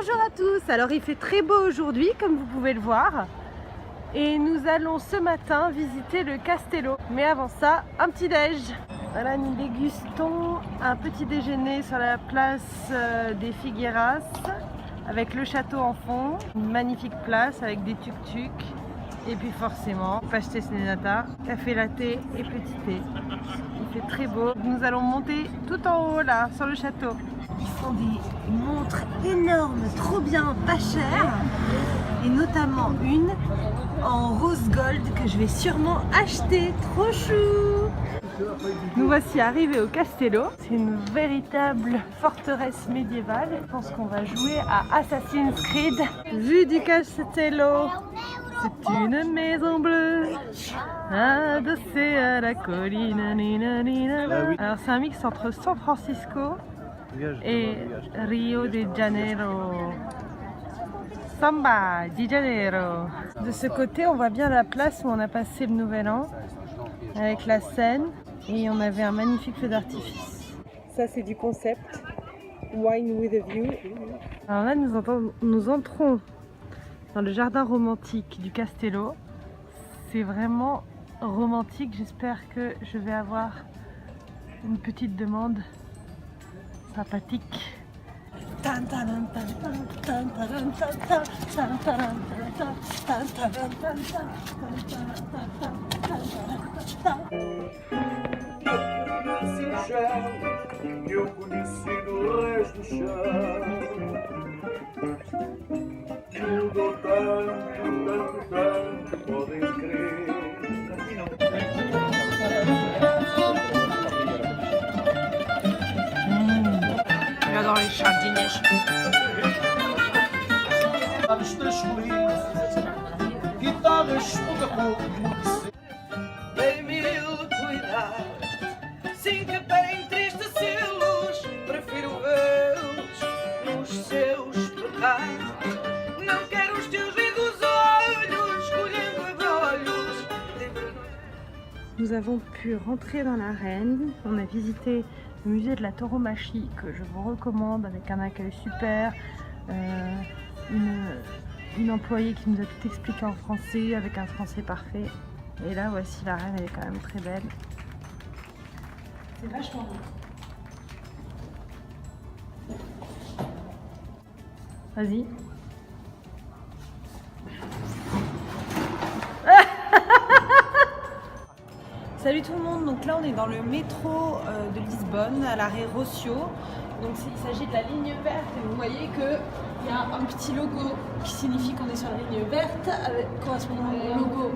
Bonjour à tous, alors il fait très beau aujourd'hui comme vous pouvez le voir et nous allons ce matin visiter le Castello. Mais avant ça, un petit déj. Voilà, nous dégustons un petit déjeuner sur la place des Figueras avec le château en fond, une magnifique place avec des tuk-tuk et puis forcément pastel Snenata, café latte et petit thé. Il fait très beau. Nous allons monter tout en haut là sur le château. Ils font des montres énormes, trop bien, pas chères, et notamment une en rose gold que je vais sûrement acheter, trop chou. Nous voici arrivés au Castello, c'est une véritable forteresse médiévale. Je pense qu'on va jouer à Assassin's Creed. Vue du Castello, c'est une maison bleue adossée à la colline. Alors c'est un mix entre San Francisco et Rio de Janeiro. Samba di Janeiro. De ce côté, on voit bien la place où on a passé le Nouvel An avec la Seine et on avait un magnifique feu d'artifice. Ça, c'est du concept Wine with a View. Alors là, nous entrons dans le jardin romantique du Castello. C'est vraiment romantique. J'espère que je vais avoir une petite demande sympathique. Eu conheci do resto do chão. Mudou tanto, podem crer. J'adore les sardines. Guitarras colinas, guitarras pouco a pouco. Dei mil cuidado, sim que para entristecê-los, prefiro vê-los nos seus pecados. Não quero os teus lindos olhos, colhendo abrolhos. Nous avons pu rentrer dans l'arène. On a visité le musée de la tauromachie que je vous recommande avec un accueil super. Une employée qui nous a tout expliqué en français avec un français parfait. Et là voici l'arène, elle est quand même très belle. C'est vachement beau. Vas-y. Salut tout le monde, donc là on est dans le métro de Lisbonne à l'arrêt Rocio. Donc il s'agit de la ligne verte et vous voyez qu'il y a un petit logo qui signifie qu'on est sur la ligne verte avec correspondant au logo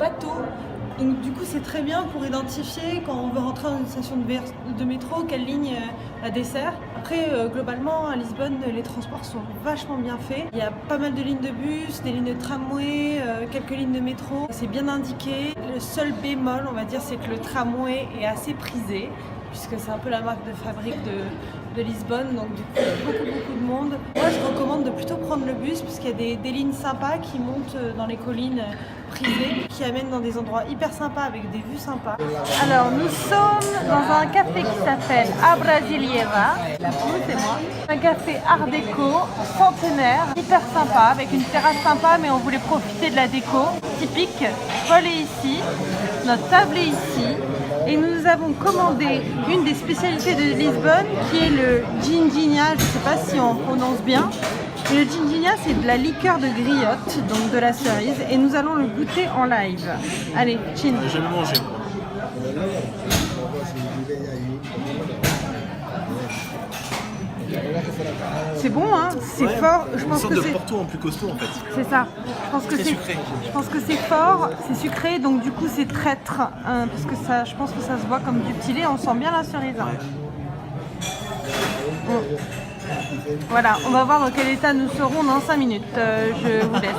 bateau. Donc du coup c'est très bien pour identifier quand on veut rentrer dans une station de métro quelle ligne la dessert. Après globalement à Lisbonne les transports sont vachement bien faits. Il y a pas mal de lignes de bus, des lignes de tramway, quelques lignes de métro. C'est bien indiqué. Le seul bémol on va dire c'est que le tramway est assez prisé puisque c'est un peu la marque de fabrique de Lisbonne, donc du coup beaucoup de monde. Moi je recommande de plutôt prendre le bus puisqu'il y a des lignes sympas qui montent dans les collines prisées, qui amènent dans des endroits hyper sympas avec des vues sympas. Alors nous sommes dans un café qui s'appelle A Brasiliera, c'est moi. Un café art déco, centenaire, hyper sympa, avec une terrasse sympa mais on voulait profiter de la déco typique. Paul est ici, notre table est ici. Et nous avons commandé une des spécialités de Lisbonne qui est le ginginha, je ne sais pas si on prononce bien. Et le ginginha c'est de la liqueur de griotte, donc de la cerise, et nous allons le goûter en live. Allez, chin. J'ai jamais mangé. C'est bon, hein, c'est fort. Je pense Une sorte que de c'est Porto en plus costaud en fait. C'est ça. Je pense que Très sucré. Je pense que c'est fort, c'est sucré, donc du coup c'est traître, hein, parce que ça, je pense que ça se voit comme du petit lait. On sent bien la cerise. Hein. Bon. Voilà, on va voir dans quel état nous serons dans 5 minutes. Je vous laisse.